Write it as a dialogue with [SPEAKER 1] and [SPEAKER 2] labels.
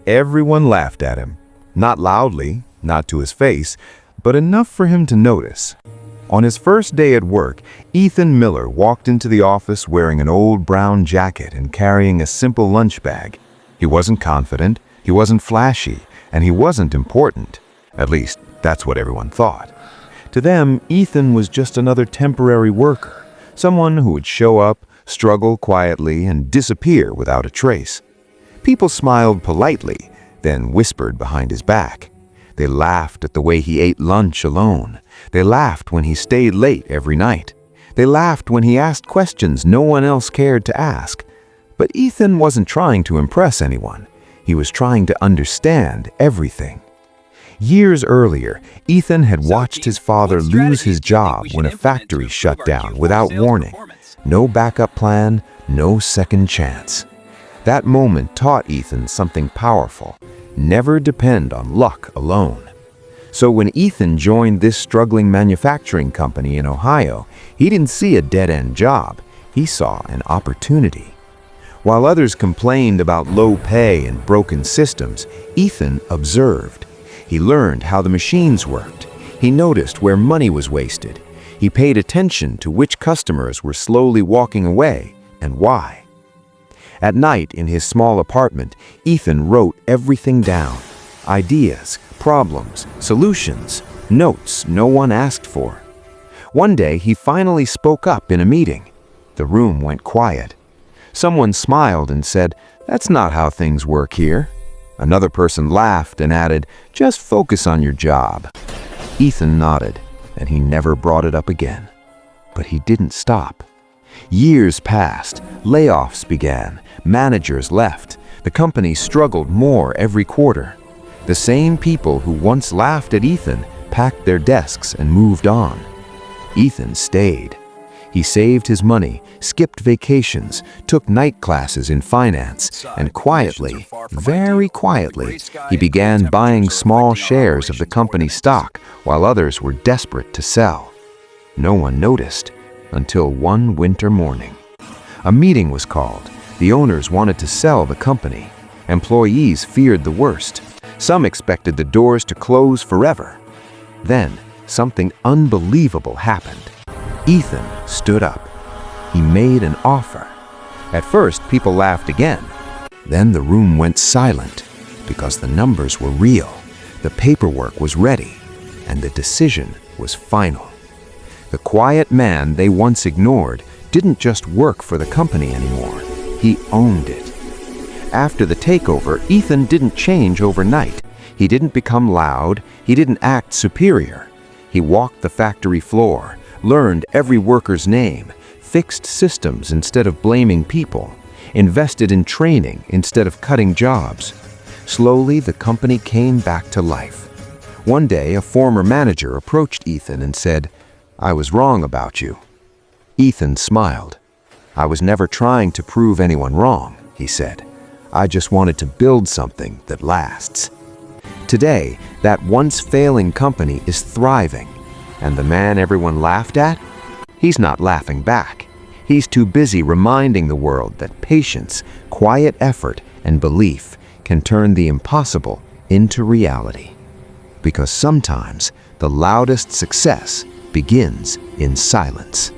[SPEAKER 1] Everyone laughed at him. Not loudly, not to his face, but enough for him to notice. On his first day at work, Ethan Miller walked into the office wearing an old brown jacket and carrying a simple lunch bag. He wasn't confident, he wasn't flashy, and he wasn't important. At least, that's what everyone thought. To them, Ethan was just another temporary worker, someone who would show up, struggle quietly, and disappear without a trace. People smiled politely, then whispered behind his back. They laughed at the way he ate lunch alone. They laughed when he stayed late every night. They laughed when he asked questions no one else cared to ask. But Ethan wasn't trying to impress anyone. He was trying to understand everything. Years earlier, Ethan had watched his father lose his job when a factory shut down without warning. No backup plan, no second chance. That moment taught Ethan something powerful. Never depend on luck alone. So when Ethan joined this struggling manufacturing company in Ohio, he didn't see a dead-end job. He saw an opportunity. While others complained about low pay and broken systems, Ethan observed. He learned how the machines worked. He noticed where money was wasted. He paid attention to which customers were slowly walking away and why. At night in his small apartment, Ethan wrote everything down. Ideas, problems, solutions, notes no one asked for. One day, he finally spoke up in a meeting. The room went quiet. Someone smiled and said, "That's not how things work here." Another person laughed and added, "Just focus on your job." Ethan nodded, and he never brought it up again. But he didn't stop. Years passed, layoffs began, managers left, the company struggled more every quarter. The same people who once laughed at Ethan packed their desks and moved on. Ethan stayed. He saved his money, skipped vacations, took night classes in finance, and quietly, very quietly, he began buying small shares of the company's stock while others were desperate to sell. No one noticed until one winter morning. A meeting was called. The owners wanted to sell the company. Employees feared the worst. Some expected the doors to close forever. Then, something unbelievable happened. Ethan stood up. He made an offer. At first, people laughed again. Then the room went silent because the numbers were real, the paperwork was ready, and the decision was final. The quiet man they once ignored didn't just work for the company anymore. He owned it. After the takeover, Ethan didn't change overnight. He didn't become loud. He didn't act superior. He walked the factory floor, learned every worker's name, fixed systems instead of blaming people, invested in training instead of cutting jobs. Slowly, the company came back to life. One day, a former manager approached Ethan and said, "I was wrong about you." Ethan smiled. "I was never trying to prove anyone wrong," he said. "I just wanted to build something that lasts." Today, that once failing company is thriving, and the man everyone laughed at? He's not laughing back. He's too busy reminding the world that patience, quiet effort, and belief can turn the impossible into reality. Because sometimes the loudest success begins in silence.